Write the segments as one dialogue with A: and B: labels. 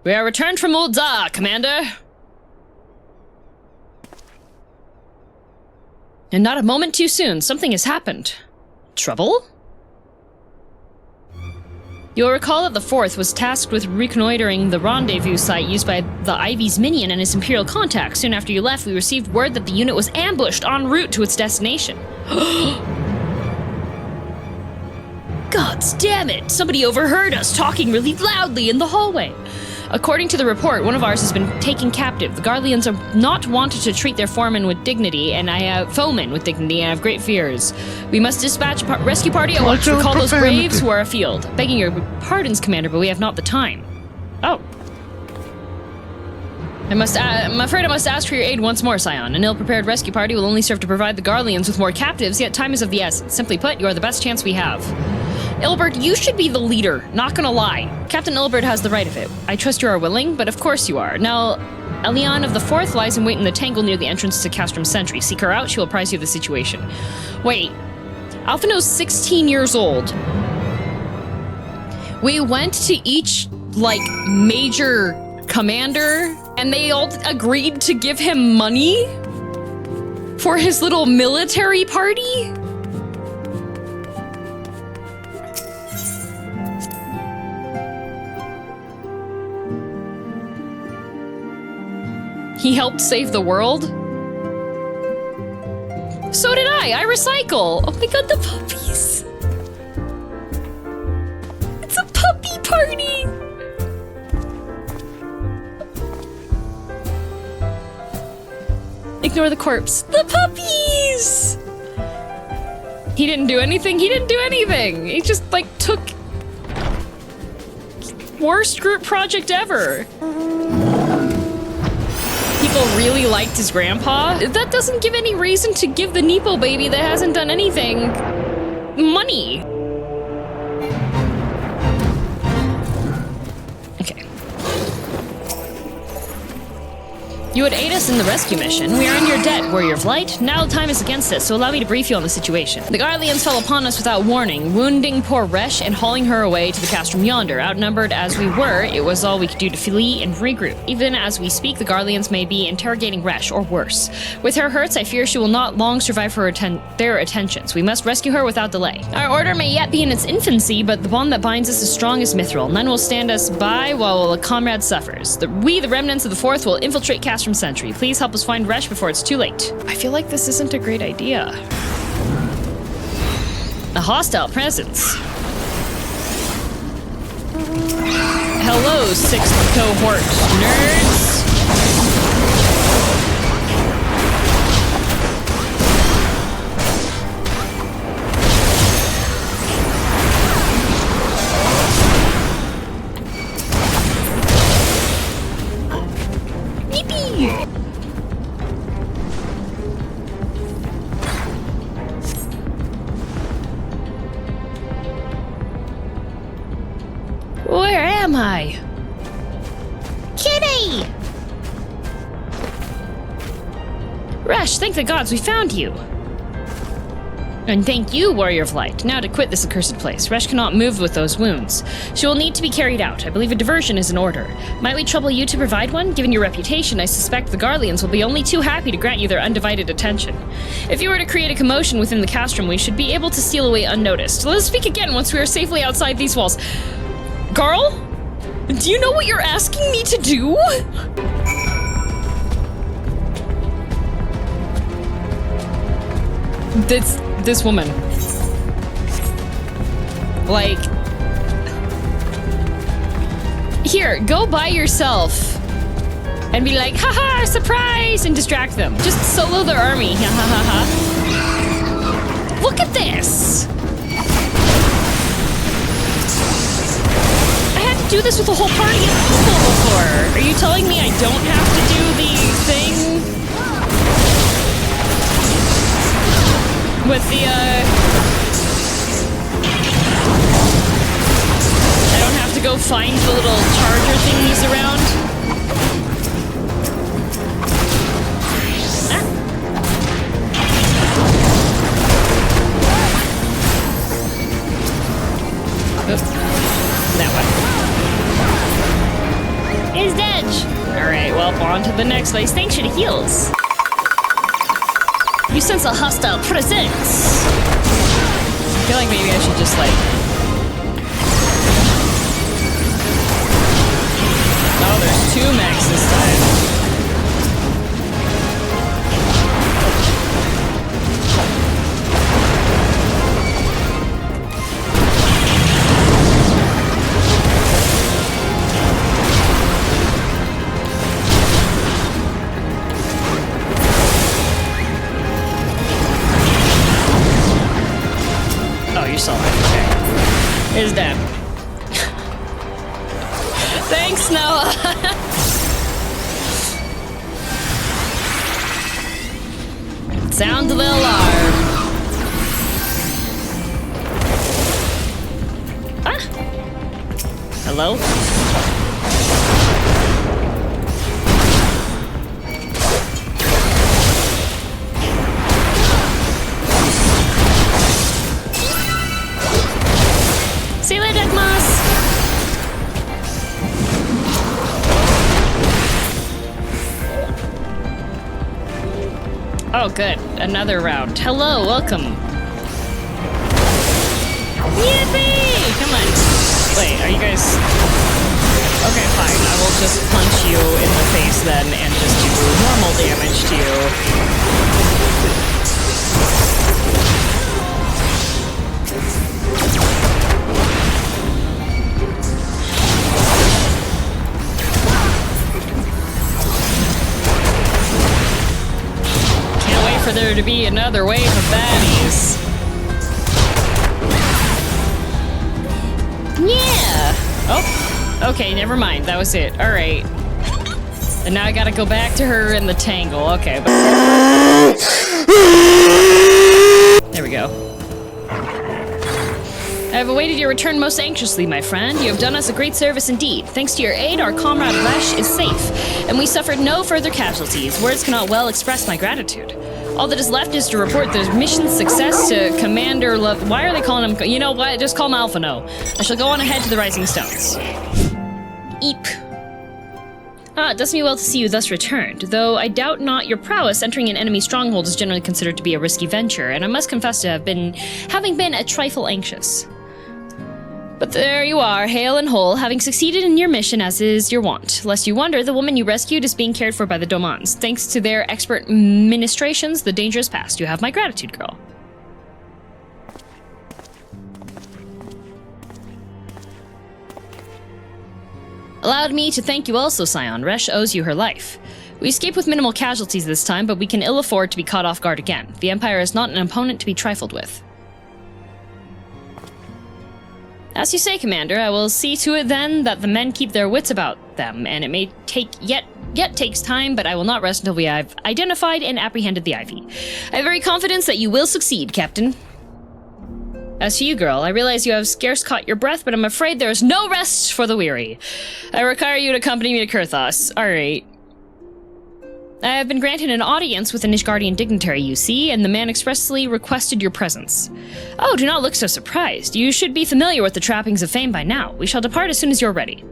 A: We are returned from Ul'dah, Commander. And not a moment too soon. Something has happened. Trouble? You'll recall that the 4th was tasked with reconnoitering the rendezvous site used by the Ivy's minion and his Imperial contact. Soon after you left, we received word that the unit was ambushed en route to its destination. God damn it! Somebody overheard us talking really loudly in the hallway. According to the report, one of ours has been taken captive. The Guardians are not wanted to treat their foemen with dignity, and I have great fears. We must dispatch a rescue party at once. Recall those braves who are afield. Begging your pardons, Commander, but we have not the time. Oh. I'm afraid I must ask for your aid once more, Scion. An ill-prepared rescue party will only serve to provide the Guardians with more captives, yet time is of the essence. Simply put, you are the best chance we have. Ilbert, you should be the leader, not gonna lie. Captain Ilbert has the right of it. I trust you are willing, but of course you are. Now, Elezen of the 4th lies in wait in the tangle near the entrance to Castrum Centri. Seek her out, she will apprise you of the situation. Wait, Alphino's 16 years old. We went to each, like, major commander, and they all agreed to give him money for his little military party? He helped save the world? So did I recycle! Oh my god, the puppies! It's a puppy party! Ignore the corpse. The puppies! He didn't do anything, he just, like, took... Worst group project ever. People really liked his grandpa. That doesn't give any reason to give the Nepo baby that hasn't done anything money. Okay. You would aid us in the rescue mission. We are in your debt, Warrior of Light. Now time is against us, so allow me to brief you on the situation. The Guardians fell upon us without warning, wounding poor Resh and hauling her away to the Castrum yonder. Outnumbered as we were, it was all we could do to flee and regroup. Even as we speak, the Guardians may be interrogating Resh, or worse. With her hurts, I fear she will not long survive their attentions. We must rescue her without delay. Our order may yet be in its infancy, but the bond that binds us is strong as mithril. None will stand us by while a comrade suffers. We, the remnants of the 4th, will infiltrate Castrum Centri. Please help us find Resh before it's too late. I feel like this isn't a great idea. A hostile presence. Hello, 6th cohort nerds. Where am I? Kitty! Resh, thank the gods we found you. And thank you, Warrior of Light. Now to quit this accursed place. Resh cannot move with those wounds. She will need to be carried out. I believe a diversion is in order. Might we trouble you to provide one? Given your reputation, I suspect the Guardians will be only too happy to grant you their undivided attention. If you were to create a commotion within the Castrum, we should be able to steal away unnoticed. Let us speak again once we are safely outside these walls. Garl? Do you know what you're asking me to do? This woman. Like... Here, go by yourself. And be like, haha, surprise! And distract them. Just solo their army. Ha ha ha ha. Look at this! Do this with a whole party of people before. Are you telling me I don't have to do the thing with the I don't have to go find the little charger thingies around? That way. the next place. Thanks for the heals. You sense a hostile presence. I feel like maybe I should just like... Oh, there's 2 mechs this time. You saw it. Okay. Is dead. Thanks, Noah. Sound the alarm. Ah. Hello? See you later, Deckmas! Oh, good. Another round. Hello, welcome. Yippee! Come on. Wait, are you guys... Okay, fine. I will just punch you in the face then and just do normal damage to you. For there to be another wave of baddies. Yeah! Oh, okay, never mind. That was it. Alright. And now I gotta go back to her in the tangle. Okay. There we go. I have awaited your return most anxiously, my friend. You have done us a great service indeed. Thanks to your aid, our comrade Resh is safe, and we suffered no further casualties. Words cannot well express my gratitude. All that is left is to report the mission's success to Commander Why are they calling him? You know what? Just call him Alpha No. I shall go on ahead to the Rising Stones. Eep. Ah, it does me well to see you thus returned, though I doubt not your prowess entering an enemy stronghold is generally considered to be a risky venture, and I must confess to having been a trifle anxious. But there you are, hale and whole, having succeeded in your mission as is your wont. Lest you wonder, the woman you rescued is being cared for by the Domans. Thanks to their expert ministrations, the danger is past. You have my gratitude, girl. Allowed me to thank you also, Scion. Resh owes you her life. We escaped with minimal casualties this time, but we can ill afford to be caught off guard again. The Empire is not an opponent to be trifled with. As you say, Commander, I will see to it then that the men keep their wits about them, and it may take yet takes time, but I will not rest until we have identified and apprehended the Ivy. I have every confidence that you will succeed, Captain. As for you, girl, I realize you have scarce caught your breath, but I'm afraid there is no rest for the weary. I require you to accompany me to Kurthos. Alright. I have been granted an audience with an Ishgardian dignitary, you see, and the man expressly requested your presence. Oh, do not look so surprised. You should be familiar with the trappings of fame by now. We shall depart as soon as you're ready.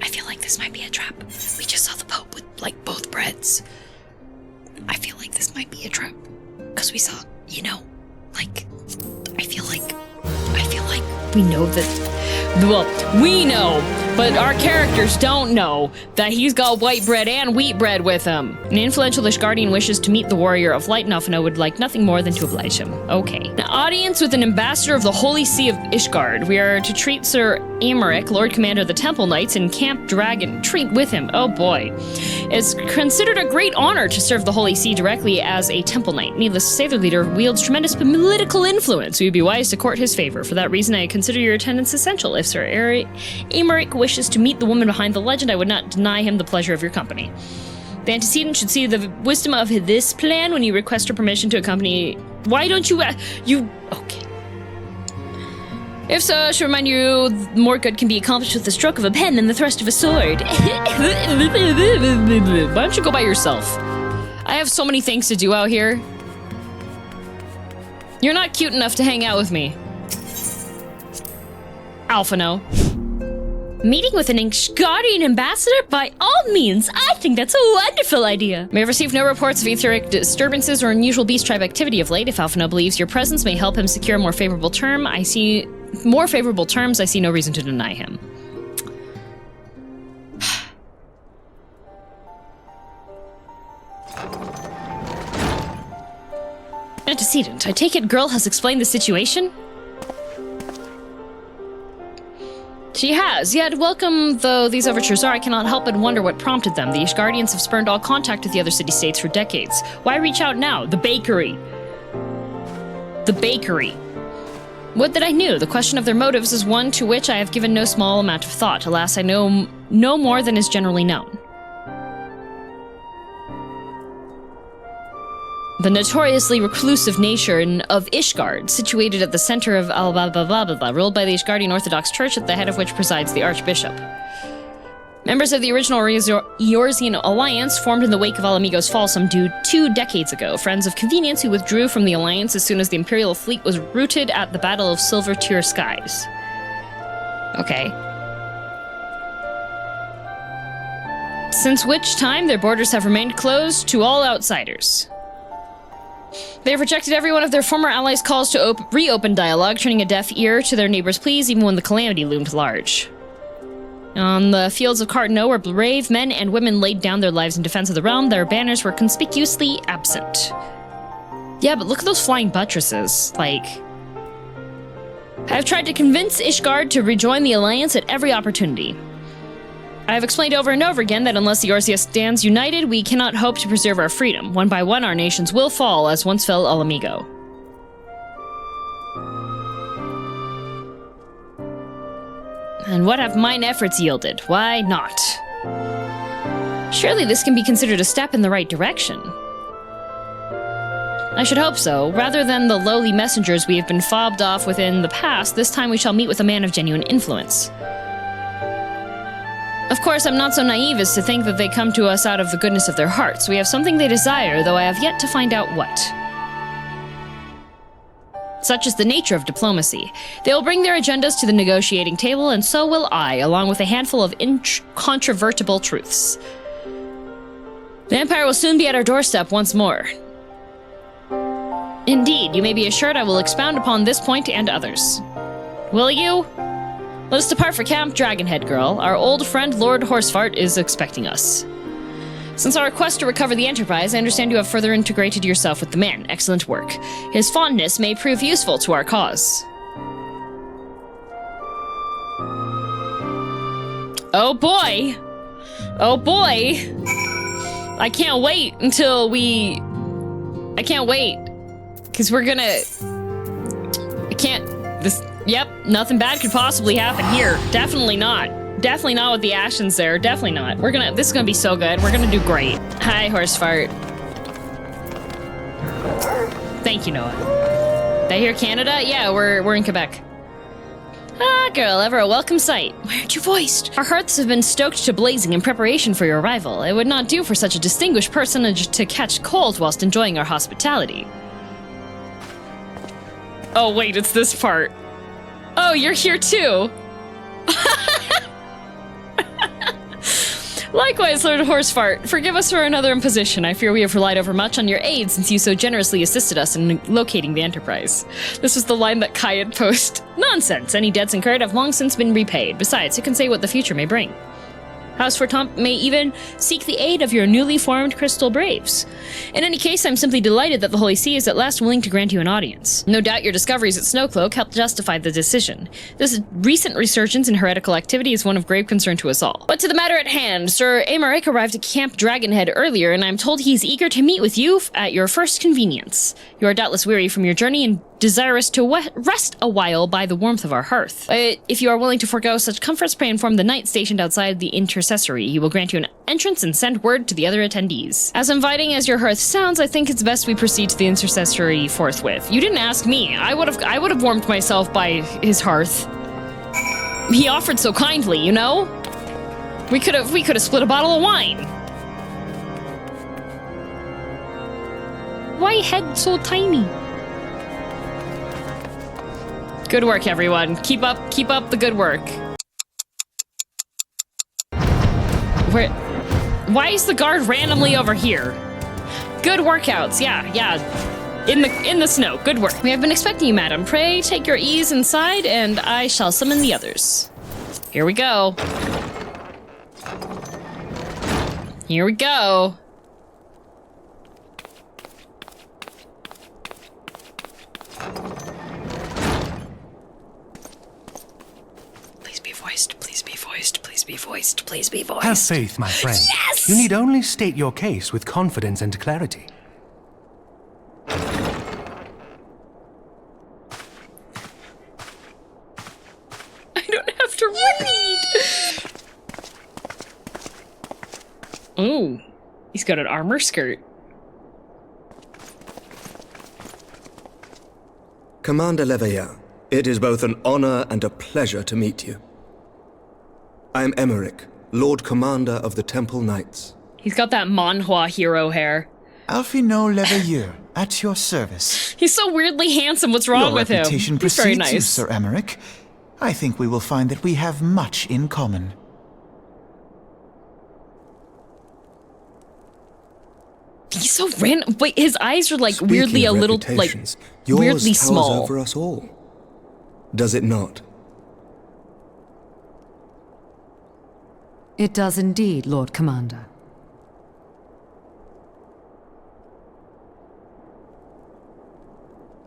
A: I feel like this might be a trap. We just saw the Pope with, like, both breads. I feel like this might be a trap. Because we saw, you know, like, I feel like we know that, well, we know, but our characters don't know that he's got white bread and wheat bread with him. An influential Ishgardian wishes to meet the warrior of light, and Alphino would like nothing more than to oblige him. Okay. An audience with an ambassador of the Holy See of Ishgard. We are to treat Ser Aymeric, Lord Commander of the Temple Knights, and Camp Dragon. Treat with him. Oh boy. It's considered a great honor to serve the Holy See directly as a Temple Knight. Needless to say, their leader wields tremendous political influence. We would be wise to court his favor. For that reason, I consider your attendance essential. If Ser Aymeric wishes to meet the woman behind the legend, I would not deny him the pleasure of your company. The antecedent should see the wisdom of this plan when you request her permission to accompany... Why don't you... Okay. If so, I should remind you, more good can be accomplished with the stroke of a pen than the thrust of a sword. Why don't you go by yourself? I have so many things to do out here. You're not cute enough to hang out with me. Alphino. Meeting with an Ishgardian ambassador? By all means, I think that's a wonderful idea. We have received no reports of etheric disturbances or unusual beast tribe activity of late. If Alphino believes your presence may help him secure a more favorable terms, I see no reason to deny him. Antecedent. I take it girl has explained the situation? She has, yet welcome though these overtures are, I cannot help but wonder what prompted them. The Ishgardians have spurned all contact with the other city-states for decades. Why reach out now? The bakery. The bakery. Would that I knew. The question of their motives is one to which I have given no small amount of thought. Alas, I know no more than is generally known. The notoriously reclusive nation of Ishgard, situated at the center of ruled by the Ishgardian Orthodox Church, at the head of which presides the Archbishop. Members of the original Eorzean alliance formed in the wake of Alamigo's fall some 2 decades ago. Friends of convenience who withdrew from the alliance as soon as the Imperial fleet was routed at the Battle of Silver Tier Skies. Okay. Since which time their borders have remained closed to all outsiders. They have rejected every one of their former allies' calls to reopen dialogue, turning a deaf ear to their neighbors' pleas even when the calamity loomed large. On the fields of Cartano, where brave men and women laid down their lives in defense of the realm, their banners were conspicuously absent. Yeah, but look at those flying buttresses. Like, I have tried to convince Ishgard to rejoin the alliance at every opportunity. I have explained over and over again that unless the Eorzea stands united, we cannot hope to preserve our freedom. One by one, our nations will fall, as once fell Alamigo. And what have mine efforts yielded? Why not? Surely this can be considered a step in the right direction. I should hope so. Rather than the lowly messengers we have been fobbed off with in the past, this time we shall meet with a man of genuine influence. Of course, I'm not so naive as to think that they come to us out of the goodness of their hearts. We have something they desire, though I have yet to find out what. Such is the nature of diplomacy. They will bring their agendas to the negotiating table, and so will I, along with a handful of incontrovertible truths. The Empire will soon be at our doorstep once more. Indeed, you may be assured I will expound upon this point and others. Will you? Let us depart for Camp Dragonhead, girl. Our old friend Lord Horsefart is expecting us. Since our quest to recover the Enterprise, I understand you have further integrated yourself with the man. Excellent work. His fondness may prove useful to our cause. Oh boy! Oh boy! I can't wait until we... I can't wait. Because we're gonna... I can't... This... Yep, nothing bad could possibly happen here. Definitely not. Definitely not with the actions there. Definitely not. This is gonna be so good. We're gonna do great. Hi, Horsefart. Thank you, Noah. Did I hear Canada? Yeah, we're in Quebec. Ah, girl, ever a welcome sight. Why aren't you voiced? Our hearts have been stoked to blazing in preparation for your arrival. It would not do for such a distinguished personage to catch cold whilst enjoying our hospitality. Oh, wait, it's this part. Oh, you're here too! Likewise, Lord Horsefart, forgive us for another imposition. I fear we have relied overmuch on your aid since you so generously assisted us in locating the Enterprise. This was the line that Kai had posted. Nonsense! Any debts incurred have long since been repaid. Besides, who can say what the future may bring? House Fortomp may even seek the aid of your newly formed Crystal Braves. In any case, I'm simply delighted that the Holy See is at last willing to grant you an audience. No doubt your discoveries at Snowcloak helped justify the decision. This recent resurgence in heretical activity is one of grave concern to us all. But to the matter at hand, Ser Aymeric arrived at Camp Dragonhead earlier, and I'm told he's eager to meet with you at your first convenience. You are doubtless weary from your journey and desirous to rest a while by the warmth of our hearth. If you are willing to forego such comforts, pray inform the knight stationed outside the intercessory. He will grant you an entrance and send word to the other attendees. As inviting as your hearth sounds, I think it's best we proceed to the intercessory forthwith. You didn't ask me. I would have warmed myself by his hearth. He offered so kindly, you know? We could have split a bottle of wine. Why head so tiny? Good work, everyone. Keep up the good work. Why is the guard randomly over here? Good workouts, yeah. In the snow, good work. We have been expecting you, madam. Pray take your ease inside, and I shall summon the others. Here we go. Here we go. Please be voiced, please be voiced, please be voiced, please be voiced.
B: Have faith, my friend.
A: Yes!
B: You need only state your case with confidence and clarity.
A: I don't have to read. Ooh, he's got an armor skirt.
C: Commander Leveillard, it is both an honor and a pleasure to meet you. I am Aymeric, Lord Commander of the Temple Knights.
A: He's got that manhwa hero hair.
D: Alphino Leveillard, at your service.
A: He's so weirdly handsome. What's wrong with him?
D: Your reputation
A: He's very
D: precedes you,
A: nice.
D: Ser Aymeric. I think we will find that we have much in common.
A: He's so random. Wait, his eyes are like
C: Speaking
A: weirdly a
C: of
A: little, like,
C: reputations, yours
A: weirdly
C: towers
A: small.
C: over us all. Does it not?
E: It does indeed, Lord Commander.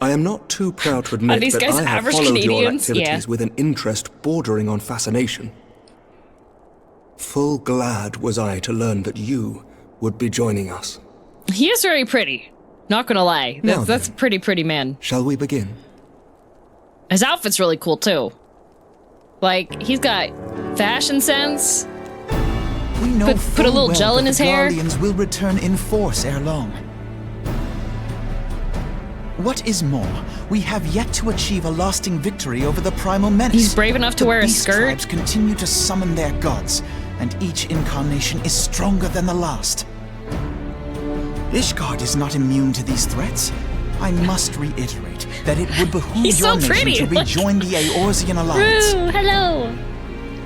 C: I am not too proud to admit
A: these
C: that
A: guys
C: I have
A: average
C: followed your
A: Canadians?
C: activities
A: Yeah.
C: with an interest bordering on fascination. Full glad was I to learn that you would be joining us.
A: He is very pretty. Not gonna lie.
C: Now
A: That's a
C: then.
A: pretty man.
C: Shall we begin?
A: His outfit's really cool too. Like, he's got fashion sense.
D: We know
A: Put a
D: full
A: little
D: well
A: gel in
D: that
A: his
D: the
A: hair.
D: Guardians will return in force ere long. What is more, we have yet to achieve a lasting victory over the primal menace.
A: He's brave enough to
D: The
A: wear a
D: beast
A: skirt.
D: tribes continue to summon their gods, and each incarnation is stronger than the last. Ishgard is not immune to these threats. I must reiterate that it would behoove
A: He's
D: your
A: so
D: nation
A: pretty,
D: to
A: like-
D: rejoin the Eorzean alliance.
A: Ooh, hello.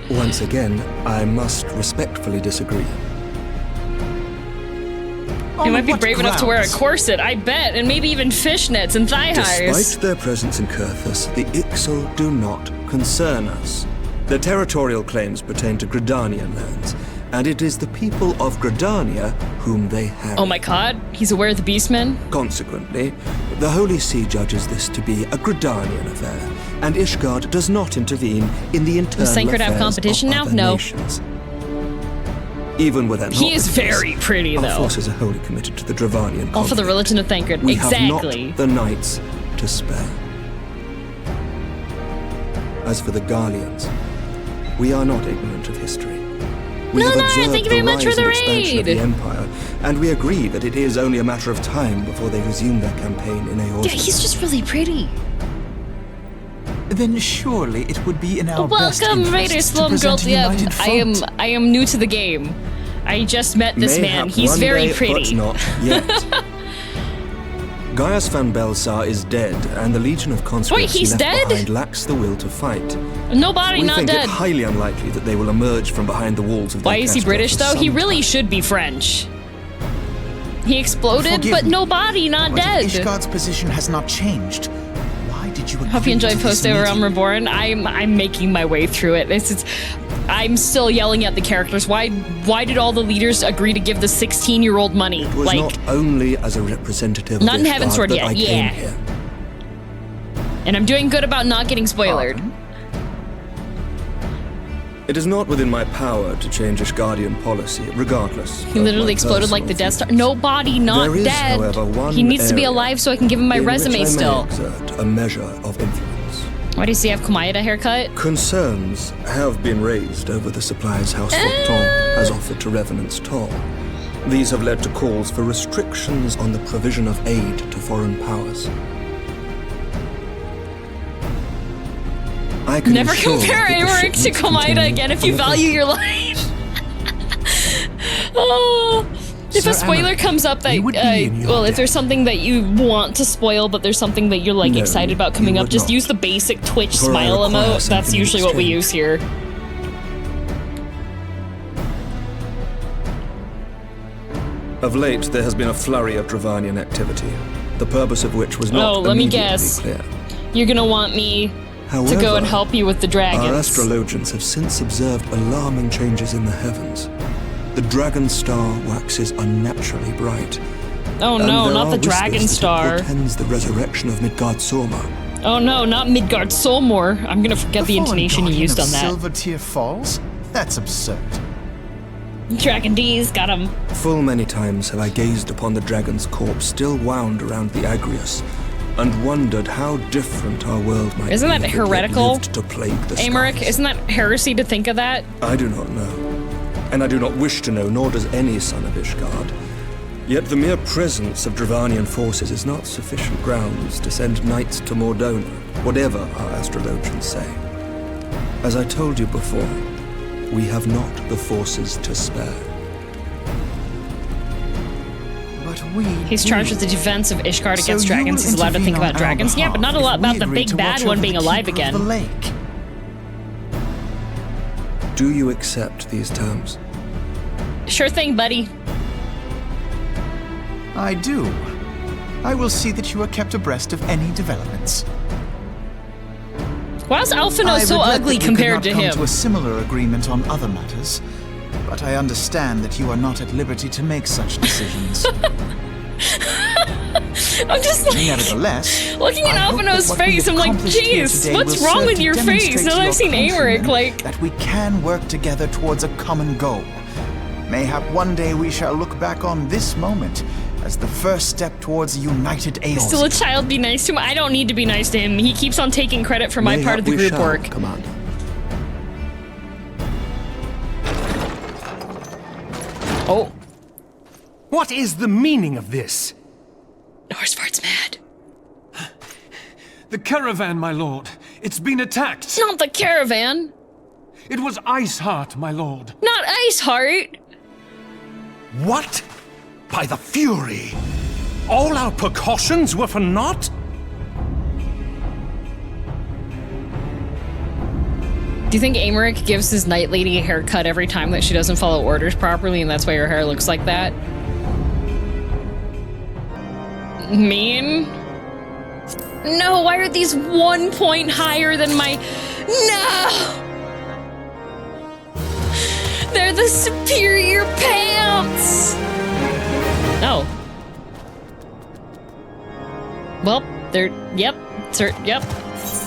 C: Once again, I must respectfully disagree.
A: He might be
D: what
A: brave enough to wear a
D: grounds?
A: corset, I bet, and maybe even fishnets and thigh highs.
C: Despite their presence in Kurthus, the Ixal do not concern us. Their territorial claims pertain to Gridanian lands, and it is the people of Gridania whom they harry.
A: Oh my god, he's aware of the Beastmen?
C: Consequently, the Holy See judges this to be a Gridanian affair, and Ishgard does not intervene in the internal
A: Centri have
C: affairs
A: competition
C: of
A: now?
C: other
A: No.
C: nations. Even were that not
A: He is
C: the
A: very
C: case,
A: pretty,
C: our
A: though.
C: forces are wholly committed to the Dravanian
A: All for the
C: conflict.
A: religion of Thancred.
C: We
A: Exactly.
C: have not the knights to spare. As for the Garleans, we are not ignorant of history. We
A: No,
C: have
A: no,
C: observed
A: thank you very
C: the
A: much for
C: rise
A: the
C: and expansion of
A: raid.
C: the Empire, and we agree that it is only a matter of time before they resume their campaign in Eorzea.
A: Yeah, he's just really pretty.
D: Then surely it would be in our best
A: Welcome,
D: interest
A: Raider
D: to
A: Slum
D: present
A: Girls.
D: a
A: Yeah,
D: united front.
A: I am new to the game. I just met this man.
C: Mayhap
A: He's
C: one
A: very
C: day,
A: pretty.
C: but not yet. Gaius van Belsar is dead, and the Legion of conscripts
A: Wait, he's
C: he left
A: dead?
C: behind lacks the will to fight.
A: Nobody,
C: We
A: not
C: think
A: dead.
C: it highly unlikely that they will emerge from behind the walls of their
A: Why is he
C: castle
A: British
C: for
A: though? He
C: some
A: really
C: time.
A: should be French. He exploded,
D: Forgive
A: but
D: me,
A: nobody, not
D: But
A: dead.
D: if Ishgard's position has not changed, why did you agree
A: Hope you enjoyed
D: to this
A: Post Over Realm
D: meeting?
A: Reborn. I'm making my way through it. I'm still yelling at the characters. Why did all the leaders agree to give the 16-year-old money?
C: It was
A: Like,
C: not only as a representative
A: Not
C: of
A: in
C: Ishgard
A: Heaven's Sword
C: that
A: yet,
C: I
A: yeah.
C: came here.
A: and I'm doing good about not getting spoiled.
D: Pardon?
C: It is not within my power to change Ishgardian policy, regardless.
A: He literally exploded like the Death Star. Nobody, not
C: There is,
A: dead.
C: however, one
A: He needs to be
C: area
A: alive so I can give him my
C: in
A: resume
C: which I may
A: still.
C: exert a measure of influence.
A: Why does he have Kumayada haircut?
C: Concerns have been raised over the supplies House Forton has offered to Revenant's Toll. These have led to calls for restrictions on the provision of aid to foreign powers. I can
A: Never
C: ensure
A: compare
C: that the
A: Aymeric to
C: shipments
A: Kumayada
C: continue
A: again if you
C: unaffected.
A: value your life. Oh. If
B: Ser
A: a spoiler
B: Aymeric,
A: comes up that,
B: you would be in your
A: well, if
B: debt.
A: there's something that you want to spoil, but there's something that you're like
C: No,
A: excited about
C: you
A: coming up,
C: would
A: just
C: not.
A: use the basic Twitch
C: For I
A: smile
C: require
A: emote. That's
C: something in
A: usually what we
C: exchange.
A: use here.
C: Of late, there has been a flurry of Dravanian activity, the purpose of which was not
A: let me
C: immediately
A: guess.
C: clear.
A: You're gonna want me to go and help you with the dragons.
C: Our astrologians have since observed alarming changes in the heavens. The dragon star waxes unnaturally bright.
A: Oh no, not the dragon star.
C: It portends the resurrection of Midgard-Sorma.
A: Oh no, not Midgard-Solmor. I'm gonna forget the intonation you used on that.
D: Silvertear Falls? That's absurd.
A: Dragon D's, got him.
C: Full many times have I gazed upon the dragon's corpse still wound around the Agrius, and wondered how different our world might
A: Isn't
C: be
A: that
C: if it
A: heretical?
C: lived to plague the
A: Aymeric,
C: skies.
A: isn't that heresy to think of that?
C: I do not know. And I do not wish to know, nor does any son of Ishgard. Yet the mere presence of Dravanian forces is not sufficient grounds to send knights to Mordona, whatever our astrologians say. As I told you before, we have not the forces to spare.
D: But we
A: He's charged with the defense of Ishgard
D: So
A: against
D: you
A: dragons.
D: will
A: He's allowed to think
D: intervene on
A: about
D: our
A: dragons. Yeah, but not a
D: behalf
A: lot about
D: if
A: the
D: we agree
A: big
D: to
A: bad
D: watch
A: one
D: over
A: being
D: the
A: alive
D: keeper of
A: again.
D: the lake.
C: Do you accept these terms?
A: Sure thing, buddy.
D: I do. I will see that you are kept abreast of any developments.
A: Why is Alphino
D: I
A: so
D: regret
A: ugly
D: that we
A: compared to
D: could not
A: him?
D: come to a similar agreement on other matters, but I understand that you are not at liberty to make such decisions.
A: I'm just like,
D: Nevertheless,
A: looking at
D: I hope that
A: Alphino's
D: what we
A: face, I'm like,
D: accomplished here
A: jeez,
D: today
A: what's
D: will
A: wrong
D: serve
A: with
D: to
A: your face?
D: demonstrate
A: Now
D: to
A: that I've
D: your
A: seen Aymeric,
D: countrymen
A: like,
D: that we can work together towards a common goal. Mayhap one day we shall look back on this moment as the first step towards a united Aeon.
A: still a child, be nice to him. I don't need to be nice to him. He keeps on taking credit for my part of the
C: Mayhap we
A: group
C: shall,
A: work.
C: Commander.
A: Oh,
B: What is the meaning of this?
A: Horsefart's mad.
F: The caravan, my lord. It's been attacked.
A: It's not the caravan.
F: It was Iceheart, my lord.
A: Not Iceheart.
B: What? By the Fury! All our precautions were for naught?
A: Do you think Aymeric gives his night lady a haircut every time that she doesn't follow orders properly, and that's why her hair looks like that? Mean? No, why are these 1 point higher than my... No! They're the superior pants! Oh. Well, they're... Yep. Yep.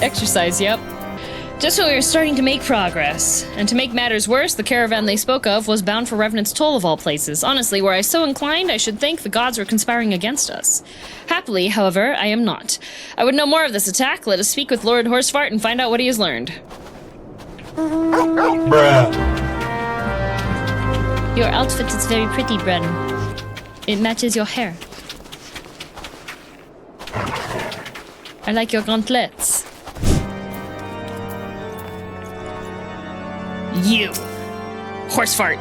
A: Exercise, yep. Just when we were starting to make progress. And to make matters worse, the caravan they spoke of was bound for Revenant's Toll of all places. Honestly, were I so inclined, I should think the gods were conspiring against us. Happily, however, I am not. I would know more of this attack. Let us speak with Lord Horsefart and find out what he has learned. Your outfit is very pretty, Bren. It matches your hair. I like your gauntlets. You! Horsefart!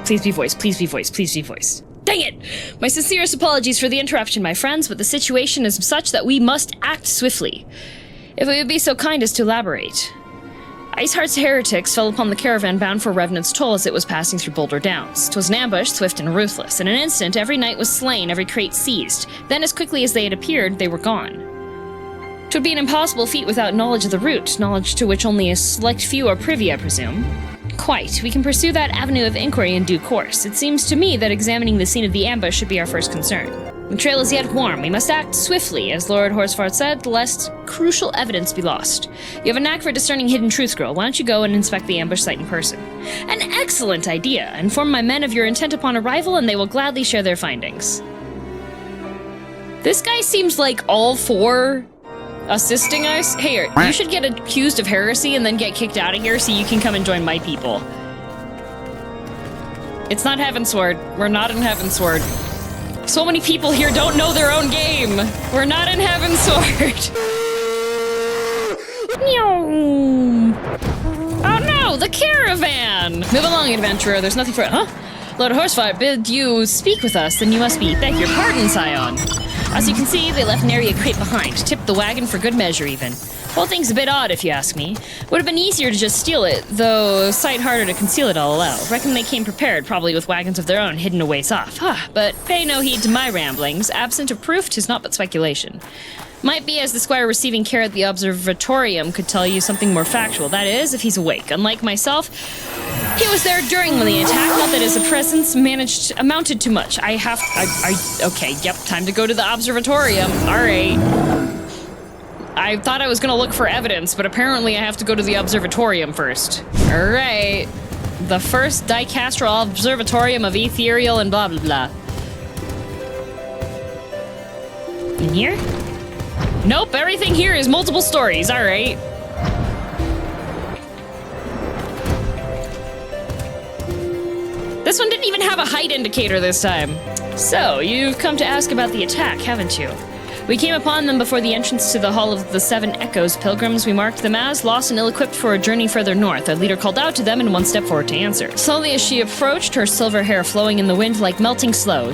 A: Please be voiced, please be voiced, please be voiced. Dang it! My sincerest apologies for the interruption, my friends, but the situation is such that we must act swiftly. If we would be so kind as to elaborate. Iceheart's heretics fell upon the caravan bound for Revenant's Toll as it was passing through Boulder Downs. 'Twas an ambush, swift and ruthless. In an instant, every knight was slain, every crate seized. Then, as quickly as they had appeared, they were gone. 'Twould be an impossible feat without knowledge of the route, knowledge to which only a select few are privy, I presume. Quite. We can pursue that avenue of inquiry in due course. It seems to me that examining the scene of the ambush should be our first concern. The trail is yet warm. We must act swiftly, as Lord Horsefart said, lest crucial evidence be lost. You have a knack for discerning hidden truths, girl. Why don't you go and inspect the ambush site in person? An excellent idea! Inform my men of your intent upon arrival, and they will gladly share their findings. This guy seems like all for assisting us. Hey, you should get accused of heresy and then get kicked out of here so you can come and join my people. It's not Heavensward. We're not in Heavensward. So many people here don't know their own game. We're not in Heavensward. Oh no, the caravan! Move along, adventurer. There's nothing for... Huh? Lord Horsefart bid you speak with us, then you must be... Beg your pardon, Scion. As you can see, they left nary a crate behind, tipped the wagon for good measure even. Whole thing's a bit odd, if you ask me. Would have been easier to just steal it, though a sight harder to conceal it all out. Reckon they came prepared, probably with wagons of their own hidden a ways off. But pay no heed to my ramblings. Absent of proof, 'tis not but speculation. Might be as the squire receiving care at the observatorium could tell you something more factual. That is, if he's awake. Unlike myself, he was there during the attack. Not that his presence amounted to much. Okay, yep, time to go to the observatorium. All right. I thought I was gonna look for evidence, but apparently I have to go to the observatorium first. All right. The first dicastral observatorium of ethereal and blah, blah, blah. In here? Nope, everything here is multiple stories, alright. This one didn't even have a height indicator this time. So, you've come to ask about the attack, haven't you? We came upon them before the entrance to the Hall of the Seven Echoes. Pilgrims, we marked them as lost and ill-equipped for a journey further north. Their leader called out to them and one stepped forward to answer. Slowly as she approached, her silver hair flowing in the wind like melting slow.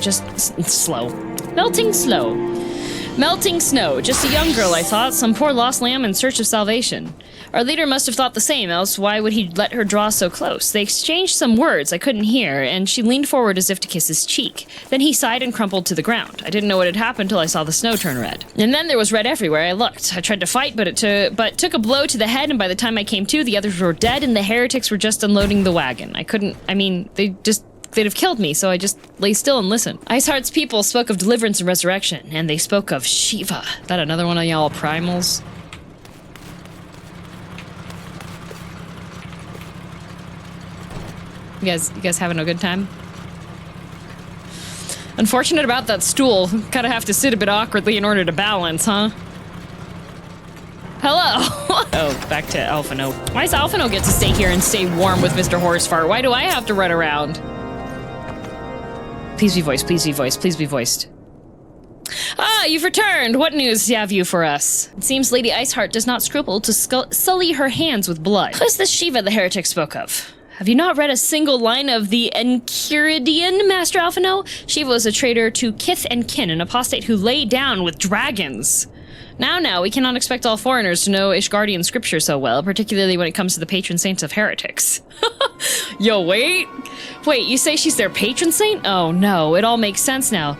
A: Melting slow. Melting snow. Just a young girl, I thought. Some poor lost lamb in search of salvation. Our leader must have thought the same, else why would he let her draw so close? They exchanged some words I couldn't hear, and she leaned forward as if to kiss his cheek. Then he sighed and crumpled to the ground. I didn't know what had happened till I saw the snow turn red. And then there was red everywhere I looked. I tried to fight, but took a blow to the head, and by the time I came to, the others were dead, and the heretics were just unloading the wagon. They'd have killed me, so I just lay still and listened. Iceheart's people spoke of deliverance and resurrection, and they spoke of Shiva. That another one of y'all primals? You guys having a good time? Unfortunate about that stool. Kinda have to sit a bit awkwardly in order to balance, huh? Hello! Oh, back to Alphino. Why does Alphino get to stay here and stay warm with Mr. Horsefart? Why do I have to run around? Please be voiced, please be voiced, please be voiced. Ah, you've returned! What news have you for us? It seems Lady Iceheart does not scruple to sully her hands with blood. Who's this Shiva the heretic spoke of? Have you not read a single line of the Ishgardian, Master Alphino? Shiva was a traitor to kith and kin, an apostate who lay down with dragons. Now, we cannot expect all foreigners to know Ishgardian scripture so well, particularly when it comes to the patron saints of heretics. Yo, wait, you say she's their patron saint? Oh no, it all makes sense now.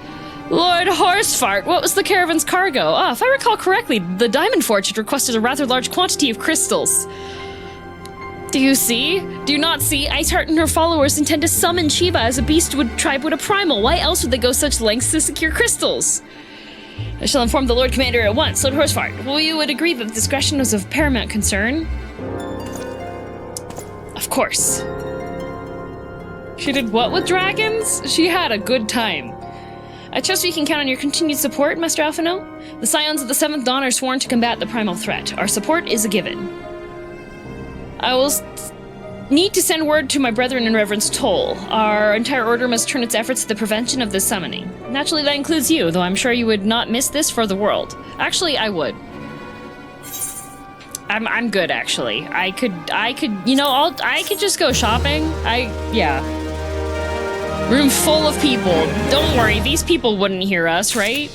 A: Lord Horsefart, what was the caravan's cargo? If I recall correctly, the Diamond Forge had requested a rather large quantity of crystals. Do you not see? Iceheart and her followers intend to summon Shiva as a beast tribe would a primal. Why else would they go such lengths to secure crystals? I shall inform the Lord Commander at once. Lord Horsefart, will you agree that discretion is of paramount concern? Of course. She did what with dragons? She had a good time. I trust we can count on your continued support, Master Alphino. The Scions of the Seventh Dawn are sworn to combat the primal threat. Our support is a given. I will need to send word to my brethren in Reverence Toll. Our entire order must turn its efforts to the prevention of this summoning. Naturally, that includes you, though I'm sure you would not miss this for the world. Actually, I would. I'm good, actually. I could, you know, I could just go shopping. Yeah. Room full of people. Don't worry, these people wouldn't hear us, right?